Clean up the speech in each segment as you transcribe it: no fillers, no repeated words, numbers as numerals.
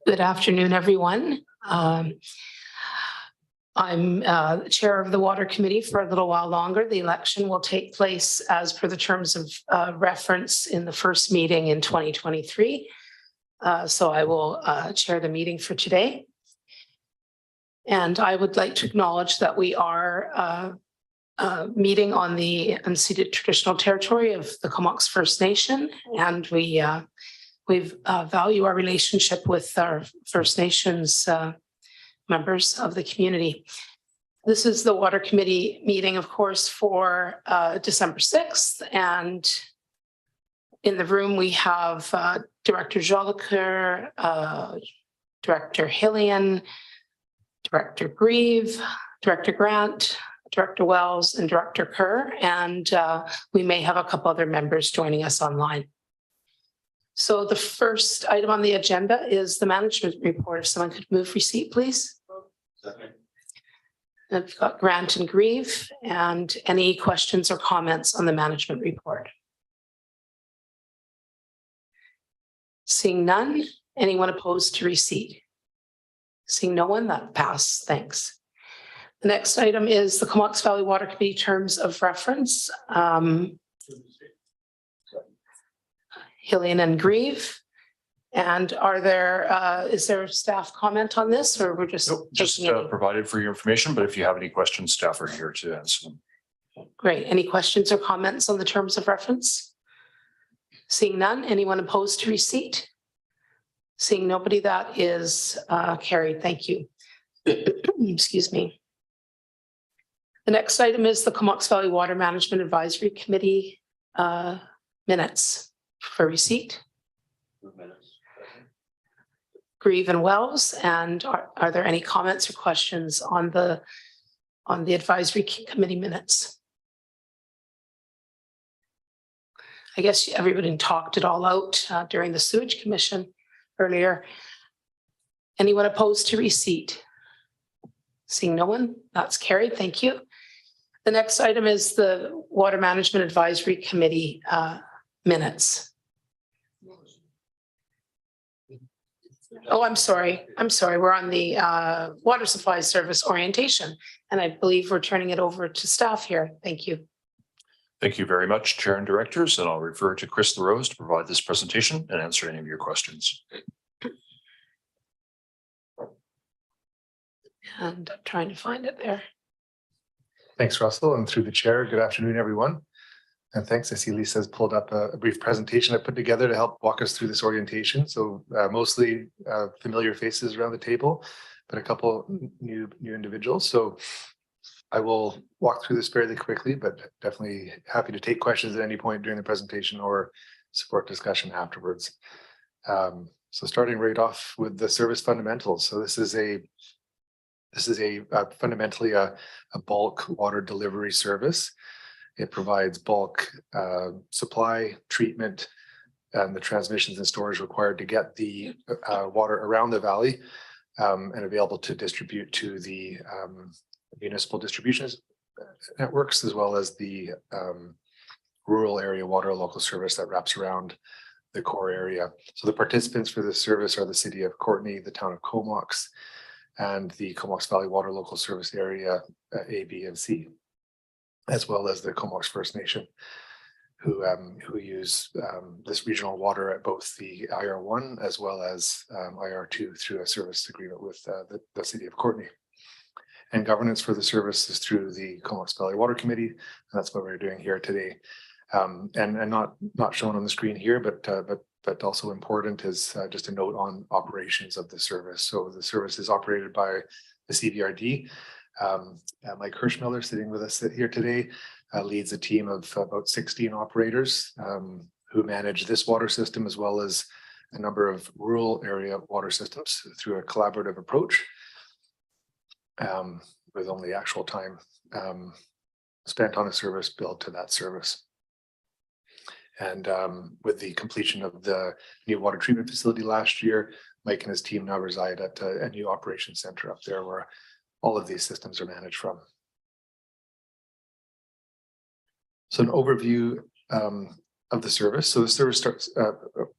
Good afternoon, everyone. I'm chair of the Water Committee for a little while longer. The election will take place as per the terms of reference in the first meeting in 2023. So I will chair the meeting for today. And I would like to acknowledge that we are meeting on the unceded traditional territory of the Comox First Nation, and we value our relationship with our First Nations members of the community. This is the Water Committee meeting, of course, for December 6th. And in the room, we have Director Jolicoeur, Director Hillian, Director Grieve, Director Grant, Director Wells, and Director Kerr. And we may have a couple other members joining us online. So the first item on the agenda is the management report. If someone could move receipt, please. I've got Grant and Grieve, and any questions or comments on the management report? Seeing none, anyone opposed to receipt? Seeing no one, that passed. Thanks. The next item is the Comox Valley Water Committee terms of reference. Hillian and Grieve. And are there, is there staff comment on this, or we're just provided for your information, but if you have any questions, staff are here to answer them. Great. Any questions or comments on the terms of reference? Seeing none, anyone opposed to receipt? Seeing nobody, that is carried. Thank you. Excuse me. The next item is the Comox Valley Water Management Advisory Committee minutes for receipt. Grieve and Wells, and are there any comments or questions on the advisory committee minutes? I guess everybody talked it all out during the sewage commission earlier. Anyone opposed to receipt? Seeing no one, that's carried. Thank you. The next item is the Water Management Advisory Committee minutes. Oh, I'm sorry. We're on the water supply service orientation, and I believe we're turning it over to staff here. Thank you. Thank you very much, Chair and Directors, and I'll refer to Chris LaRose to provide this presentation and answer any of your questions. And I'm trying to find it there. Thanks, Russell, and through the chair, good afternoon, everyone. And thanks. I see Lisa has pulled up a brief presentation I put together to help walk us through this orientation. So mostly familiar faces around the table, but a couple new individuals. So I will walk through this fairly quickly, but definitely happy to take questions at any point during the presentation or support discussion afterwards. So starting right off with the service fundamentals. So this is fundamentally a bulk water delivery service. It provides bulk supply, treatment, and the transmissions and storage required to get the water around the valley and available to distribute to the municipal distribution networks, as well as the rural area water local service that wraps around the core area. So the participants for this service are the City of Courtenay, the Town of Comox, and the Comox Valley Water Local Service Area A, B, and C, as well as the Comox First Nation, who use this regional water at both the IR1 as well as IR2 through a service agreement with the City of Courtenay. And governance for the service is through the Comox Valley Water Committee, and that's what we're doing here today. And not shown on the screen here, but also important is just a note on operations of the service. So the service is operated by the CVRD. Mike Hirschmiller, sitting with us here today, leads a team of about 16 operators who manage this water system, as well as a number of rural area water systems through a collaborative approach, with only actual time spent on a service billed to that service. And with the completion of the new water treatment facility last year, Mike and his team now reside at a new operations center up there where all of these systems are managed from. So an overview of the service. So the service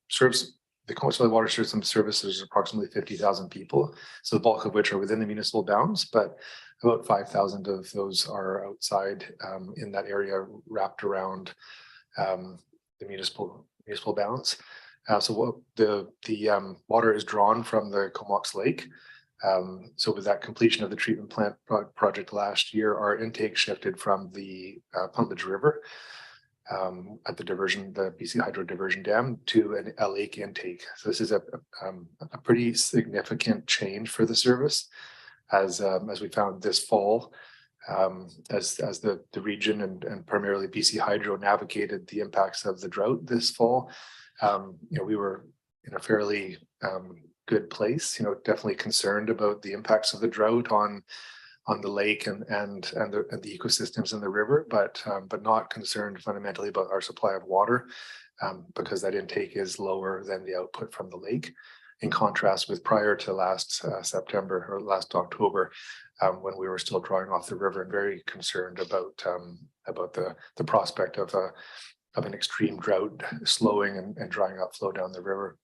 serves the Comox Valley Water System services approximately 50,000 people, so the bulk of which are within the municipal bounds, but about 5,000 of those are outside in that area wrapped around the municipal bounds. So what the water is drawn from the Comox Lake. So with that completion of the treatment plant project last year, our intake shifted from the Pumpage River at the BC Hydro Diversion Dam to a lake intake. So this is a pretty significant change for the service, as we found this fall, as the region and primarily BC Hydro navigated the impacts of the drought this fall. We were in a fairly good place, definitely concerned about the impacts of the drought on the lake and the ecosystems in the river, but not concerned fundamentally about our supply of water, because that intake is lower than the output from the lake, in contrast with prior to last September or last October, when we were still drawing off the river and very concerned about the prospect of an extreme drought slowing and drying up flow down the river.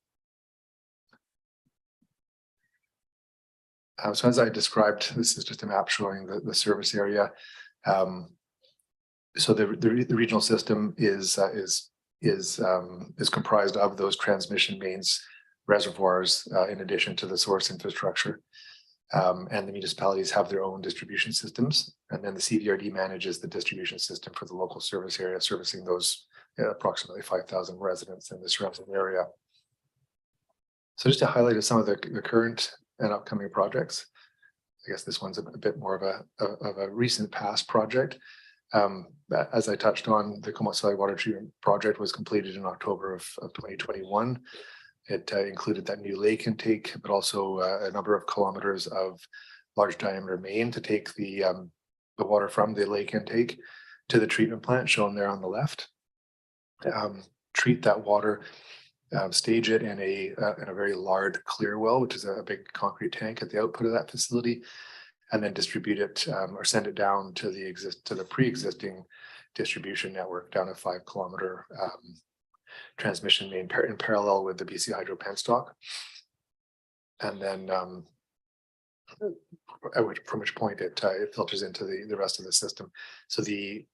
So as I described, this is just a map showing the service area. So the regional system is comprised of those transmission mains, reservoirs, in addition to the source infrastructure. And the municipalities have their own distribution systems, and then the CVRD manages the distribution system for the local service area, servicing those approximately 5,000 residents in the surrounding area. So just to highlight some of the current and upcoming projects. I guess this one's a bit more of a recent past project. As I touched on, the Comox Valley Water Treatment Project was completed in October of 2021. It included that new lake intake, but also a number of kilometers of large diameter main to take the water from the lake intake to the treatment plant shown there on the left. Treat that water, stage it in a very large clear well, which is a big concrete tank at the output of that facility, and then distribute it or send it down to the pre-existing distribution network down a 5-kilometer transmission main in parallel with the BC Hydro penstock, and then from which point it filters into the rest of the system. So the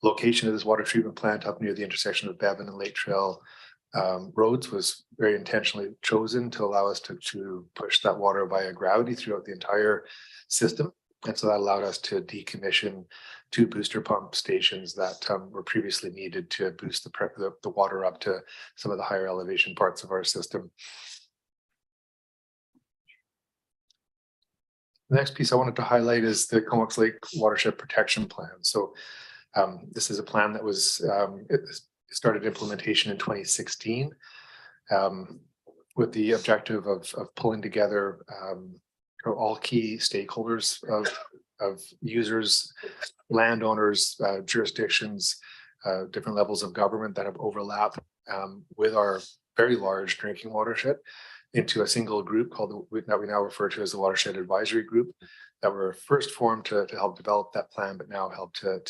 location of this water treatment plant up near the intersection of Bevan and Lake Trail roads was very intentionally chosen to allow us to push that water via gravity throughout the entire system. And so that allowed us to decommission 2 booster pump stations that were previously needed to boost the water up to some of the higher elevation parts of our system. The next piece I wanted to highlight is the Comox Lake Watershed Protection Plan. So this is a plan that was it started implementation in 2016 with the objective of pulling together all key stakeholders of users, landowners, jurisdictions, different levels of government that have overlap with our very large drinking watershed into a single group that we now refer to as the Watershed Advisory Group, that were first formed to help develop that plan, but now help to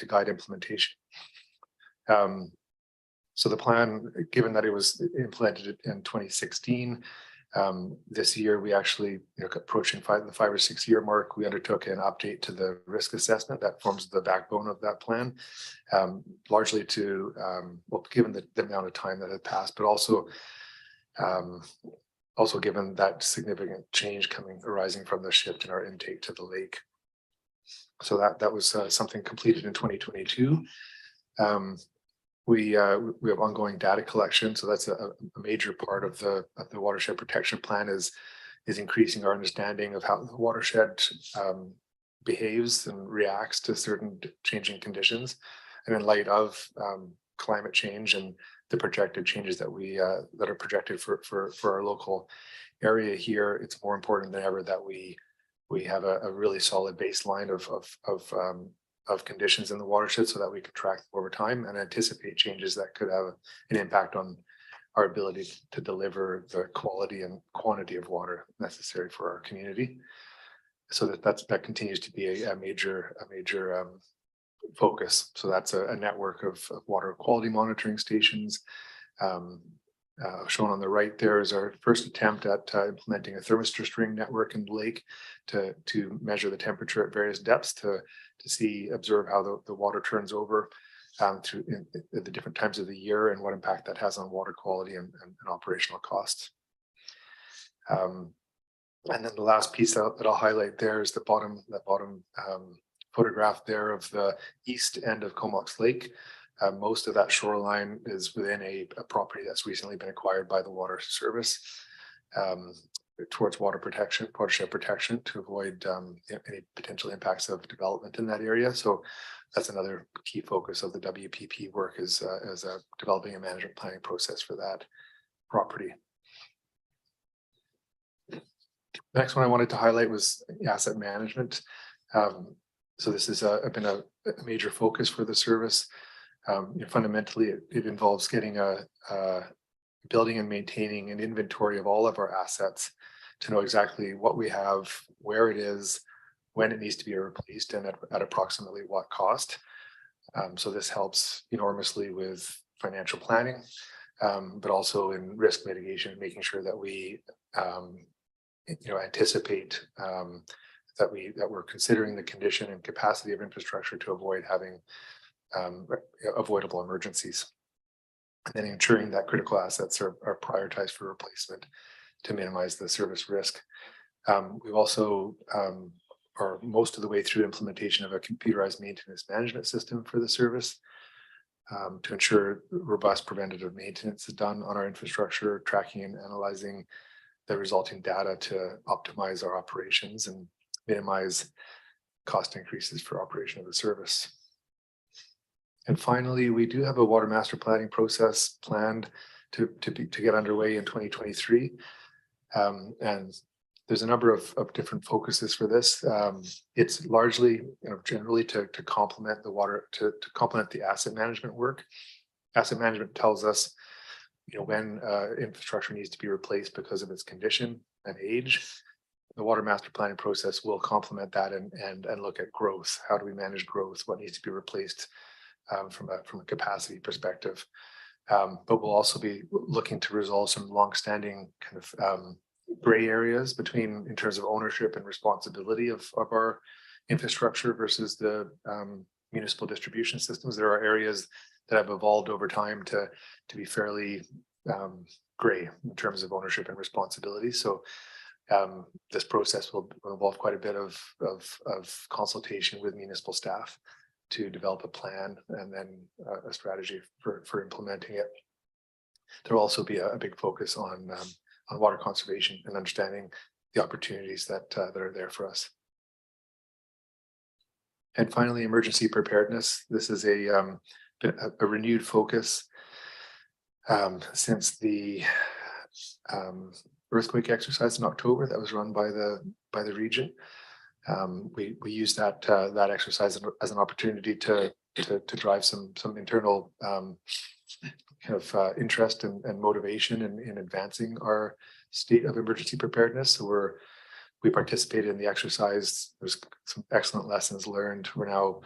guide implementation. So the plan, given that it was implemented in 2016, this year we actually, approaching the 5 or 6 year mark, we undertook an update to the risk assessment that forms the backbone of that plan, largely to, given the amount of time that had passed, but also given that significant change arising from the shift in our intake to the lake. So that was something completed in 2022. We have ongoing data collection, so that's a major part of the watershed protection plan is increasing our understanding of how the watershed behaves and reacts to certain changing conditions, and in light of climate change and the projected changes that that are projected for our local area here, it's more important than ever that we have a really solid baseline of conditions in the watershed so that we can track them over time and anticipate changes that could have an impact on our ability to deliver the quality and quantity of water necessary for our community. So that continues to be a major focus. So that's a network of water quality monitoring stations, Shown on the right there is our first attempt at implementing a thermistor string network in the lake to measure the temperature at various depths to observe how the water turns over through at the different times of the year and what impact that has on water quality and operational costs. And then the last piece that I'll highlight there is the bottom photograph there of the east end of Comox Lake. Most of that shoreline is within a property that's recently been acquired by the Water Service towards watershed protection to avoid any potential impacts of development in that area. So that's another key focus of the WPP work is developing a management planning process for that property. The next one I wanted to highlight was asset management. So this has been a major focus for the service. Fundamentally, it involves getting building and maintaining an inventory of all of our assets to know exactly what we have, where it is, when it needs to be replaced, and at approximately what cost. So this helps enormously with financial planning, but also in risk mitigation, making sure that we anticipate that we're considering the condition and capacity of infrastructure to avoid having avoidable emergencies, and then ensuring that critical assets are prioritized for replacement to minimize the service risk. We've also are most of the way through implementation of a computerized maintenance management system for the service to ensure robust preventative maintenance is done on our infrastructure, tracking and analyzing the resulting data to optimize our operations and minimize cost increases for operation of the service. And finally, we do have a water master planning process planned to get underway in 2023. And there's a number of different focuses for this. It's largely, generally to complement the water, to complement the asset management work. Asset management tells us, when infrastructure needs to be replaced because of its condition and age. The water master planning process will complement that and look at growth. How do we manage growth? What needs to be replaced from a capacity perspective? But we'll also be looking to resolve some longstanding kind of gray areas in terms of ownership and responsibility of our infrastructure versus the municipal distribution systems. There are areas that have evolved over time to be fairly gray in terms of ownership and responsibility. So this process will involve quite a bit of consultation with municipal staff to develop a plan and then a strategy for implementing it. There will also be a big focus on water conservation and understanding the opportunities that are there for us. And finally, emergency preparedness. This is a renewed focus since the earthquake exercise in October that was run by the region. We used that exercise as an opportunity to drive some internal interest and motivation in advancing our state of emergency preparedness. So we participated in the exercise. There's some excellent lessons learned. We're now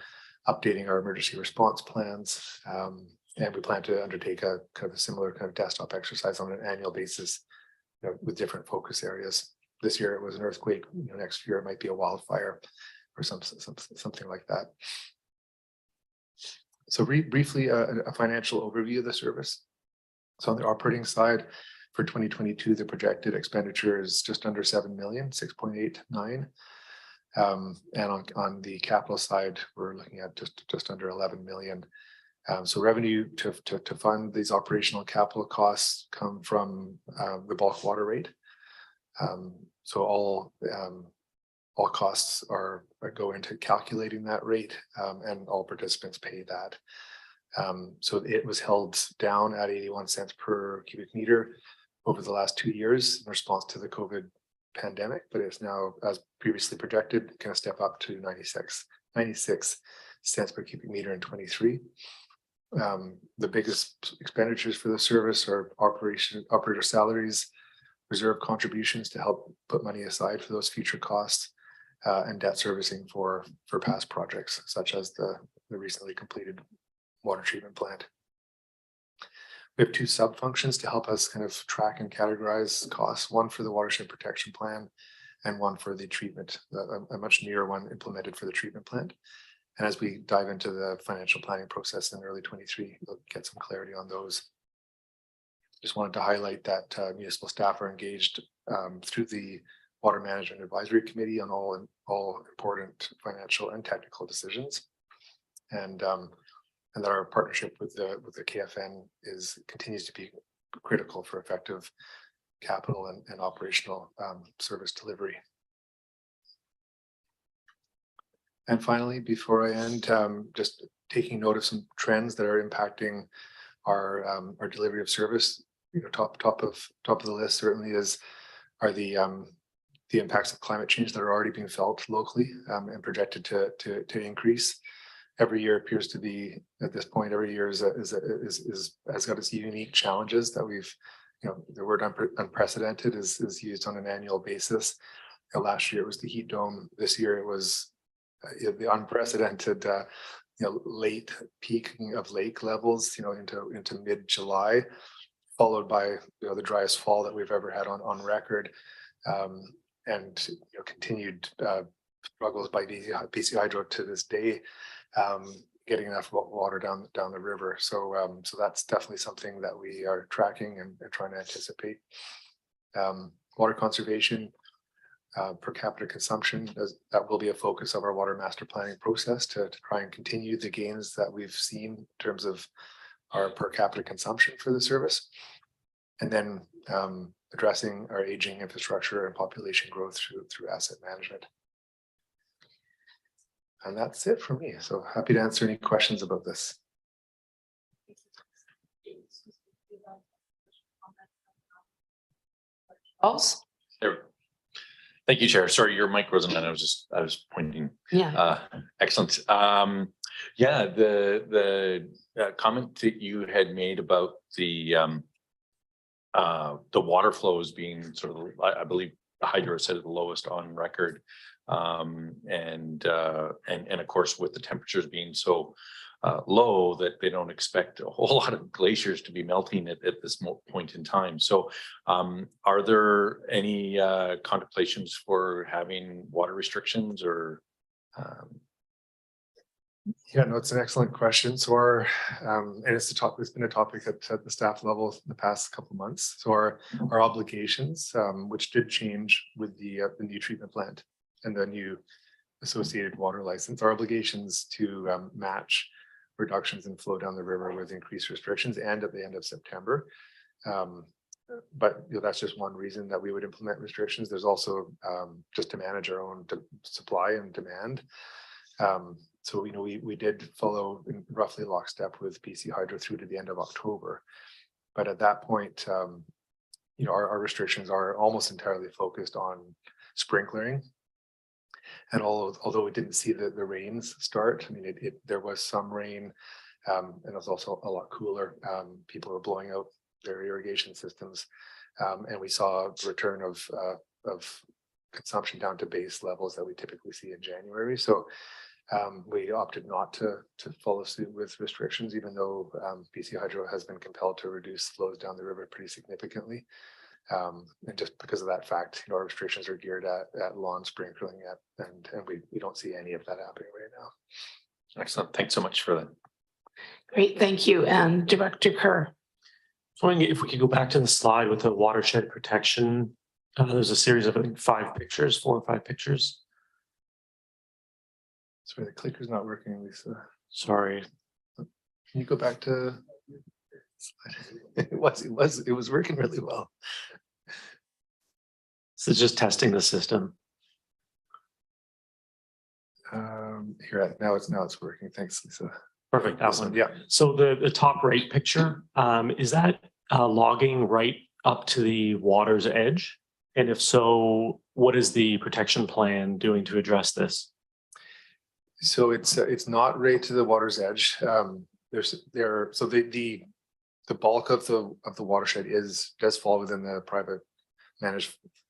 updating our emergency response plans, and we plan to undertake a kind of a similar kind of desktop exercise on an annual basis, with different focus areas. This year it was an earthquake. Next year it might be a wildfire or something like that. So briefly, a financial overview of the service. So on the operating side, for 2022, the projected expenditure is just under 7 million, 6.89. And on the capital side, we're looking at just under 11 million. So revenue to fund these operational capital costs come from the bulk water rate. So all costs go into calculating that rate, and all participants pay that. So it was held down at 81 cents per cubic meter over the last 2 years in response to the COVID pandemic, but it's now, as previously projected, going to step up to 96 cents per cubic meter in 23. The biggest expenditures for the service are operator salaries, reserve contributions to help put money aside for those future costs, and debt servicing for past projects, such as the recently completed water treatment plant. we have two sub functions to help us kind of track and categorize costs, one for the watershed protection plan and one for the treatment, a much nearer one implemented for the treatment plant. And as we dive into the financial planning process in early 23, we'll get some clarity on those. Just wanted to highlight that municipal staff are engaged through the Water Management Advisory Committee on all important financial and technical decisions, and that our partnership with the KFN continues to be critical for effective capital and operational service delivery. And finally, before I end, just taking note of some trends that are impacting our delivery of service. You know, top of the list certainly are the impacts of climate change that are already being felt locally and projected to increase. Every year appears to be, at this point, every year has got its unique challenges that we've, you know, the word unprecedented is used on an annual basis. Last year it was the heat dome. This year it was the unprecedented late peaking of lake levels, into mid-July, followed by the driest fall that we've ever had on record, and continued struggles by BC Hydro to this day, getting enough water down the river. So that's definitely something that we are tracking and trying to anticipate. Water conservation, per capita consumption, that will be a focus of our water master planning process to try and continue the gains that we've seen in terms of our per capita consumption for the service, and then addressing our aging infrastructure and population growth through asset management. And that's it for me. So happy to answer any questions about this. False? There. Thank you, Chair. Sorry, your mic wasn't on. I was pointing. Yeah. Excellent. Yeah, the comment that you had made about the water flows being sort of, I believe Hydro said the lowest on record, and of course with the temperatures being so low that they don't expect a whole lot of glaciers to be melting at this point in time. So are there any contemplations for having water restrictions or? Yeah, no, it's an excellent question. So our and it's been a topic at the staff level in the past couple of months. So our obligations, which did change with the new treatment plant and the new associated water license, our obligations to match reductions in flow down the river with increased restrictions and at the end of September. But that's just one reason that we would implement restrictions. There's also just to manage our own supply and demand. So we did follow in roughly lockstep with BC Hydro through to the end of October, but at that point, our restrictions are almost entirely focused on sprinklering. And although we didn't see the rains start, I mean, there was some rain, and it was also a lot cooler. People were blowing out their irrigation systems, and we saw a return of consumption down to base levels that we typically see in January. So we opted not to follow suit with restrictions, even though BC Hydro has been compelled to reduce flows down the river pretty significantly. And just because of that fact, our restrictions are geared at lawn sprinkling, and we don't see any of that happening right now. Excellent. Thanks so much for that. Great, thank you. And Director Kerr. So if we could go back to the slide with the watershed protection, there's a series of, I think, 4 or 5 pictures. Sorry, the clicker's not working, Lisa. Sorry. Can you go back to? It was working really well. This is just testing the system. Here, now it's working. Thanks, Lisa. Perfect. That one. Yeah. So the top right picture, is that logging right up to the water's edge? And if so, what is the protection plan doing to address this? So it's not right to the water's edge. So the bulk of the watershed does fall within the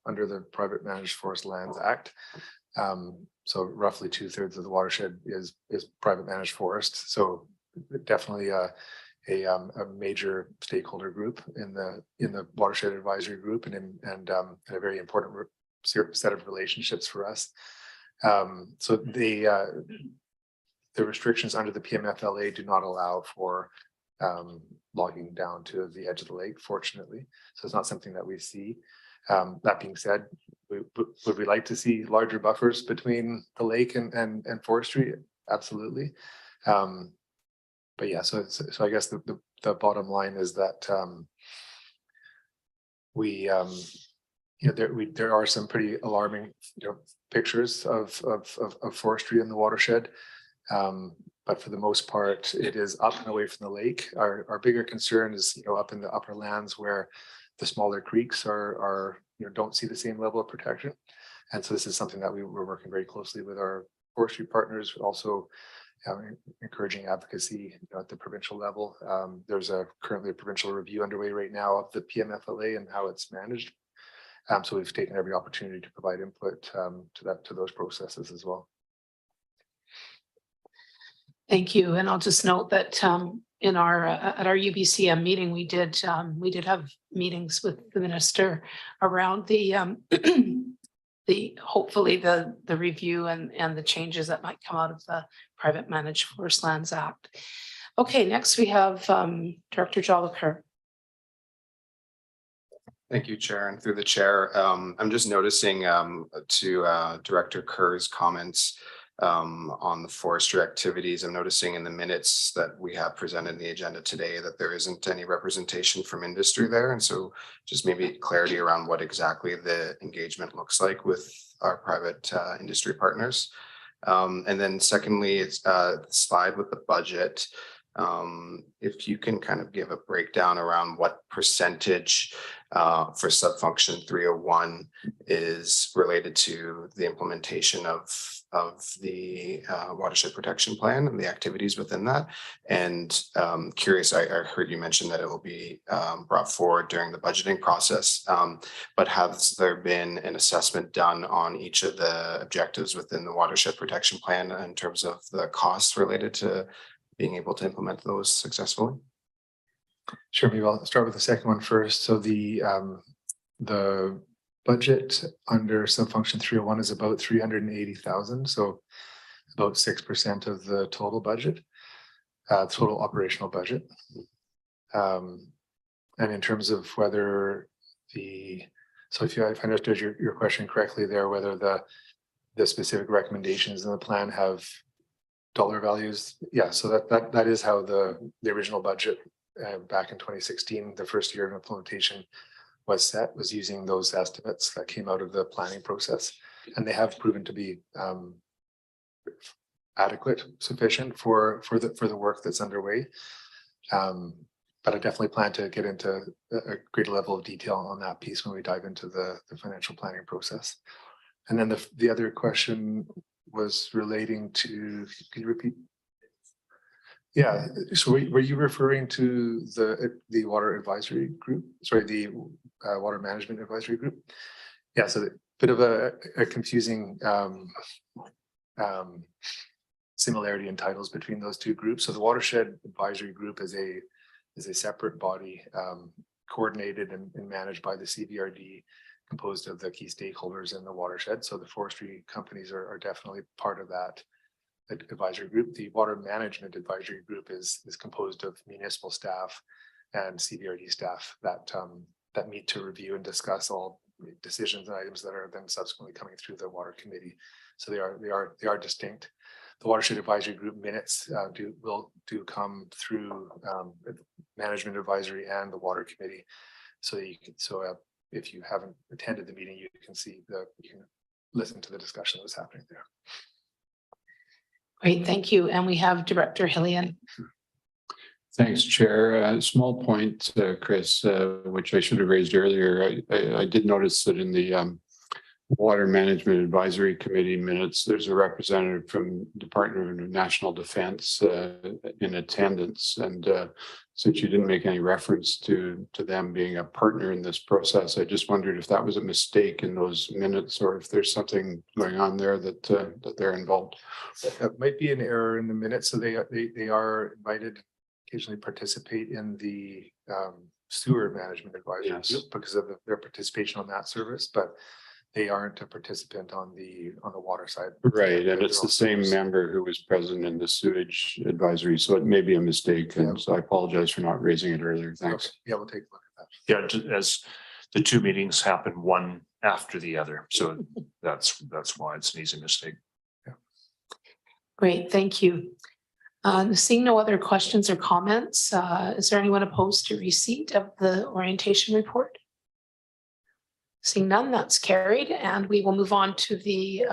under the Private Managed Forest Lands Act. So roughly 2/3 of the watershed is private managed forest. So definitely a major stakeholder group in the Watershed Advisory Group, and a very important set of relationships for us. So the restrictions under the PMFLA do not allow for logging down to the edge of the lake, fortunately. So it's not something that we see. That being said, would we like to see larger buffers between the lake and forestry? Absolutely. But yeah, so I guess the bottom line is that there are some pretty alarming pictures of forestry in the watershed. But for the most part, it is up and away from the lake. Our bigger concern is up in the upper lands where the smaller creeks are don't see the same level of protection. And so this is something that we're working very closely with our forestry partners, also encouraging advocacy at the provincial level. There's currently a provincial review underway right now of the PMFLA and how it's managed. So we've taken every opportunity to provide input to those processes as well. Thank you. And I'll just note that in our at our UBCM meeting, we did have meetings with the minister around the hopefully the review and the changes that might come out of the Private Managed Forest Lands Act. Okay, next we have Director Jolicoeur. Thank you, Chair, and through the chair. I'm just noticing to Director Kerr's comments on the forestry activities. I'm noticing in the minutes that we have presented in the agenda today that there isn't any representation from industry there. And so just maybe clarity around what exactly the engagement looks like with our private industry partners. And then secondly, it's the slide with the budget. If you can kind of give a breakdown around what percentage for subfunction 301 is related to the implementation of the watershed protection plan and the activities within that. And curious, I heard you mention that it will be brought forward during the budgeting process, but has there been an assessment done on each of the objectives within the watershed protection plan in terms of the costs related to being able to implement those successfully? Sure, maybe I'll start with the second one first. So the budget under subfunction 301 is about 380,000, so about 6% of the total budget, total operational budget. And in terms of whether so if I understood your question correctly there, whether the specific recommendations in the plan have dollar values, yeah. So that is how the original budget back in 2016, the first year of implementation, was using those estimates that came out of the planning process, and they have proven to be adequate, sufficient for the work that's underway. But I definitely plan to get into a greater level of detail on that piece when we dive into the financial planning process. And then the other question was relating to, can you repeat? Yeah, so were you referring to the water advisory group? Sorry, the water management advisory group? Yeah, so a bit of a confusing similarity in titles between those two groups. So the watershed advisory group is a separate body coordinated and managed by the CVRD, composed of the key stakeholders in the watershed. So the forestry companies are definitely part of that advisory group. The water management advisory group is composed of municipal staff and CVRD staff that meet to review and discuss all decisions and items that are then subsequently coming through the water committee. So they are distinct. The watershed advisory group minutes will come through management advisory and the water committee. So if you haven't attended the meeting, you can listen to the discussion that was happening there. Great, thank you. And we have Director Hillian. Thanks, Chair. A small point, Chris, which I should have raised earlier. I did notice that in the Water Management Advisory Committee minutes, there's a representative from Department of National Defense in attendance. And since you didn't make any reference to them being a partner in this process, I just wondered if that was a mistake in those minutes or if there's something going on there that they're involved. That might be an error in the minutes. So they are invited occasionally participate in the sewer management advisory Yes. group because of their participation on that service, but they aren't a participant on the water side. Right, They're and it's their the own same service. member who was present in the sewage advisory, so it may be a mistake, and so I apologize for not raising it earlier. Okay, Thanks. yeah, we'll take a look at that. Yeah, as the two meetings happen one after the other, so that's why it's an easy mistake. Great, thank you. Seeing no other questions or comments, is there anyone opposed to receipt of the orientation report? Seeing none, that's carried, and we will move on to the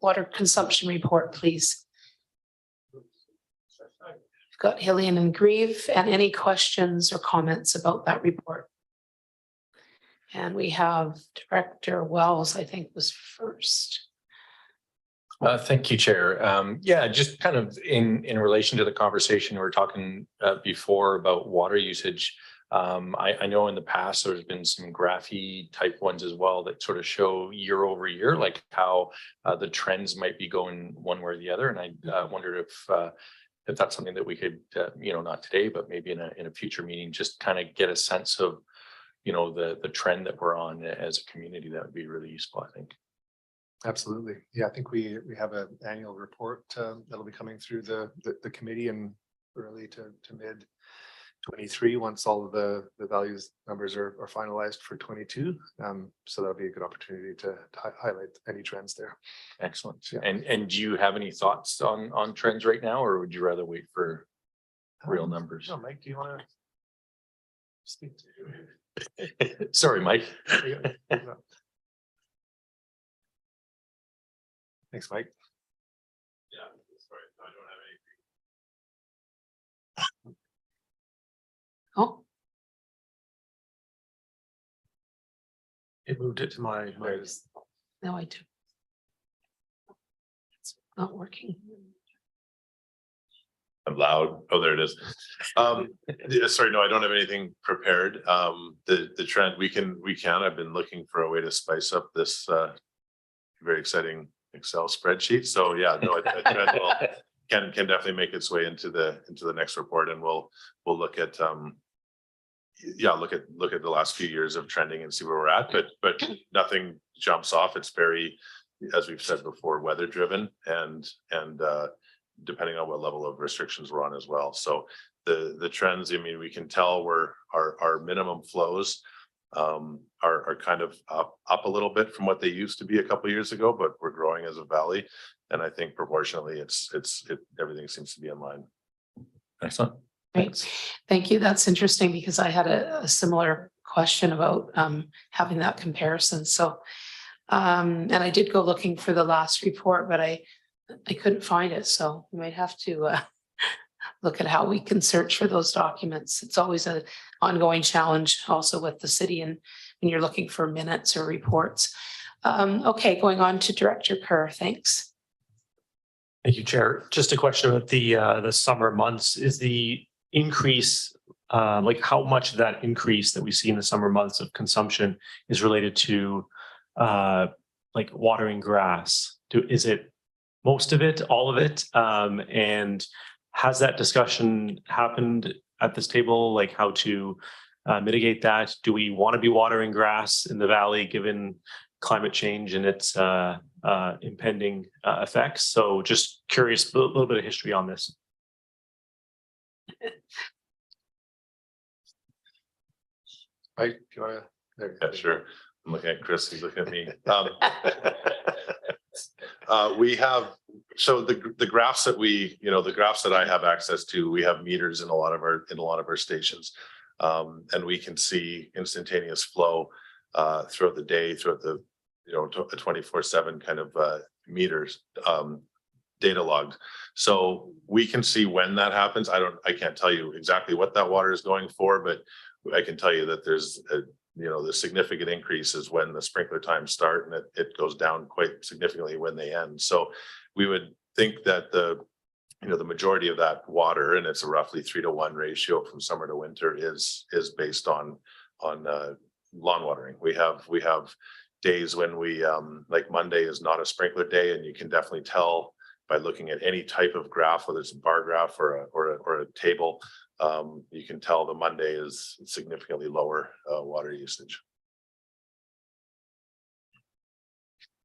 water consumption report, please. We've got Hillian and Grieve, and any questions or comments about that report? And we have Director Wells, I think, was first. Thank you, Chair. Yeah, just kind of in relation to the conversation we were talking before about water usage. I know in the past there's been some graphy type ones as well that sort of show year over year, like how the trends might be going one way or the other. And I wondered if that's something that we could, not today, but maybe in a future meeting, just kind of get a sense of, the trend that we're on as a community. That would be really useful, I think. Absolutely. Yeah, I think we have an annual report that'll be coming through the committee in early to mid 23 once all of the values numbers are finalized for 22. So that'll be a good opportunity to highlight any trends there. Excellent. Yeah. And do you have any thoughts on trends right now, or would you rather wait for real numbers? No, Mike, do you want to speak to? Sorry, Mike. Thanks, Mike. Yeah, sorry, I don't have any. Oh, It moved it to my. no, I do. It's not working. I'm loud. Oh, there it is. Yeah, sorry, no, I don't have anything prepared. The trend we can. I've been looking for a way to spice up this very exciting Excel spreadsheet. So yeah, no, a trend can definitely make its way into the next report, and we'll look at look at the last few years of trending and see where we're at. But nothing jumps off. It's very, as we've said before, weather driven and depending on what level of restrictions we're on as well. So the trends, I mean, we can tell where our minimum flows are kind of up a little bit from what they used to be a couple of years ago, but we're growing as a valley. And I think proportionally everything seems to be in line. Excellent. Great, thank you. That's interesting because I had a similar question about having that comparison. So, and I did go looking for the last report, but I couldn't find it. So we might have to look at how we can search for those documents. It's always an ongoing challenge also with the city and when you're looking for minutes or reports. Okay, going on to Director Kerr, thanks. Thank you, Chair. Just a question about the summer months. Is the increase, like how much of that increase that we see in the summer months of consumption is related to like watering grass? Is it most of it, all of it? And has that discussion happened at this table, like how to mitigate that? Do we want to be watering grass in the valley given climate change and its impending effects? So just curious, a little bit of history on this. Mike, do you want to? Yeah, sure. I'm looking at Chris, he's looking at me. We have, so the graphs that the graphs that I have access to, we have meters in a lot of our stations. And we can see instantaneous flow throughout the day, throughout the, a 24/7 kind of meters, data logged. So we can see when that happens. I can't tell you exactly what that water is going for, but I can tell you that there's the significant increase is when the sprinkler times start, and it goes down quite significantly when they end. So we would think that the majority of that water, and it's a roughly 3-to-1 ratio from summer to winter, is based on lawn watering. We have days when we like Monday is not a sprinkler day, and you can definitely tell by looking at any type of graph, whether it's a bar graph or a table, you can tell the Monday is significantly lower water usage.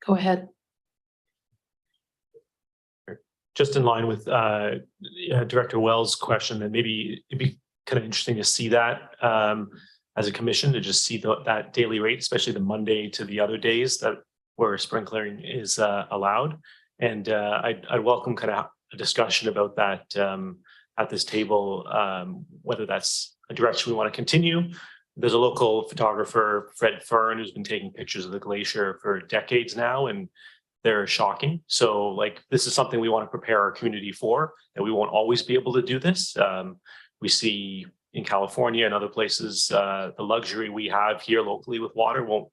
Go ahead. Just in line with Director Wells' question, and maybe it'd be kind of interesting to see that as a commission, to just see that daily rate, especially the Monday to the other days that where sprinkling is allowed. And I'd welcome kind of a discussion about that at this table, whether that's a direction we want to continue. There's a local photographer, Fred Fern, who's been taking pictures of the glacier for decades now, and they're shocking. So like, this is something we want to prepare our community for, and we won't always be able to do this. We see in California and other places, the luxury we have here locally with water won't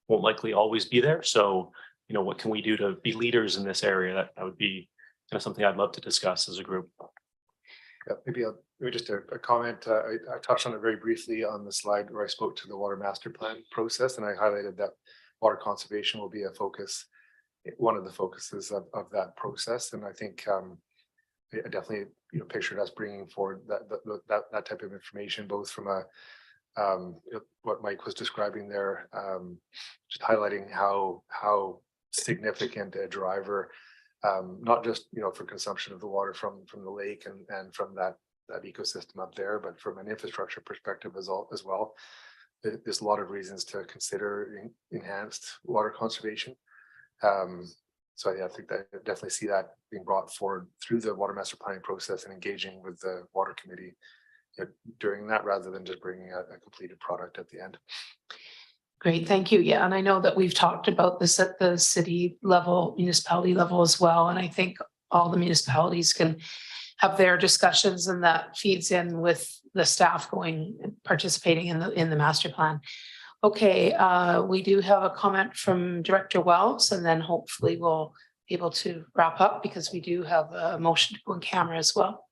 likely always be there. So, you know, what can we do to be leaders in this area? That would be kind of something I'd love to discuss as a group. Yeah, maybe just a comment. I touched on it very briefly on the slide where I spoke to the water master plan process, and I highlighted that water conservation will be a focus, one of the focuses of that process. And I think I definitely, you know, pictured us bringing forward that type of information, both from a what Mike was describing there, just highlighting how significant a driver, not just, you know, for consumption of the water from the lake and from that ecosystem up there, but from an infrastructure perspective as well. There's a lot of reasons to consider enhanced water conservation. So I think that I definitely see that being brought forward through the water master planning process and engaging with the water committee during that, rather than just bringing a completed product at the end. Great, thank you. Yeah, and I know that we've talked about this at the city level, municipality level as well. And I think all the municipalities can have their discussions, and that feeds in with the staff participating in the master plan. Okay, we do have a comment from Director Wells, and then hopefully we'll be able to wrap up, because we do have a motion to go in camera as well.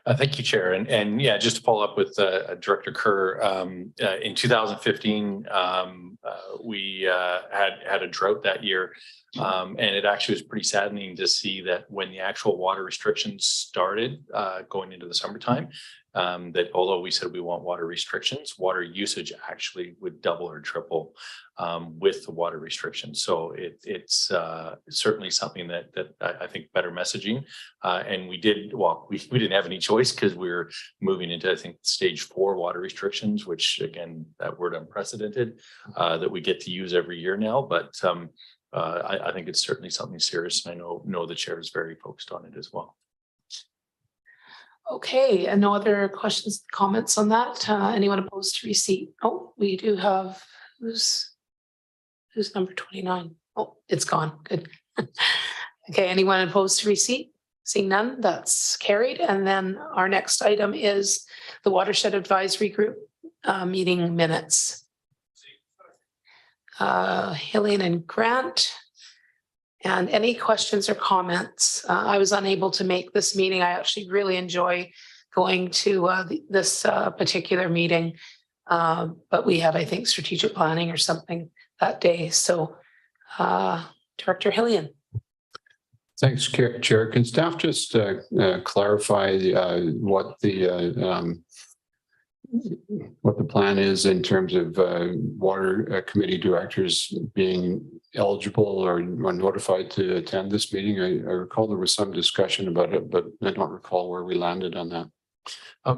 Thank you, Chair. And yeah, just to follow up with Director Kerr, in 2015, we had a drought that year. And it actually was pretty saddening to see that when the actual water restrictions started going into the summertime, that although we said we want water restrictions, water usage actually would double or triple with the water restrictions. So it's certainly something that I think better messaging. And we didn't have any choice, because we were moving into, I think, stage 4 water restrictions, which again, that word unprecedented, that we get to use every year now. But I think it's certainly something serious, and I know the chair is very focused on it as well. Okay, and no other questions, comments on that? Anyone opposed to receipt? Oh, we do have, who's number 29? Oh, it's gone. Good. Okay, anyone opposed to receipt? Seeing none, that's carried. And then our next item is the Watershed Advisory Group meeting minutes. Helene and Grant. And any questions or comments? I was unable to make this meeting. I actually really enjoy going to this particular meeting, but we had, I think, strategic planning or something that day. So, Director Helene. Thanks, Chair. Can staff just clarify what the plan is in terms of water committee directors being eligible or notified to attend this meeting? I recall there was some discussion about it, but I don't recall where we landed on that.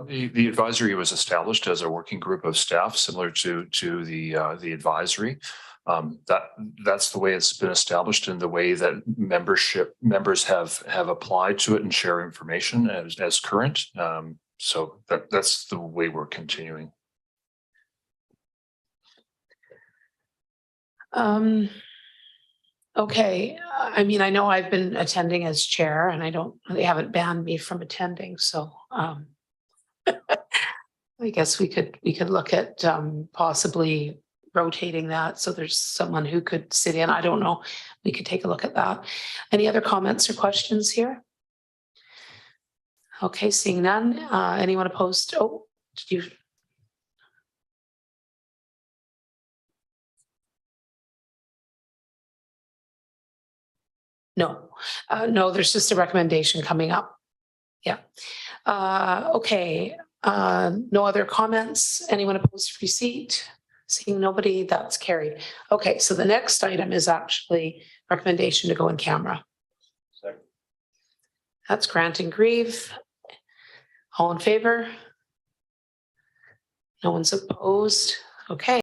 The advisory was established as a working group of staff similar to the advisory. That's the way it's been established, and the way that members have applied to it and share information as current. So that's the way we're continuing. Okay, I mean, I know I've been attending as chair, and they haven't banned me from attending, so I guess we could look at possibly rotating that, so there's someone who could sit in. I don't know. We could take a look at that. Any other comments or questions here? Okay, seeing none. Anyone opposed? Oh, did you? No, no, there's just a recommendation coming up. Yeah. Okay, no other comments? Anyone opposed to receipt? Seeing nobody, that's carried. Okay, so the next item is actually recommendation to go in camera. Second. That's Grant and Grieve. All in favor? No one's opposed. Okay.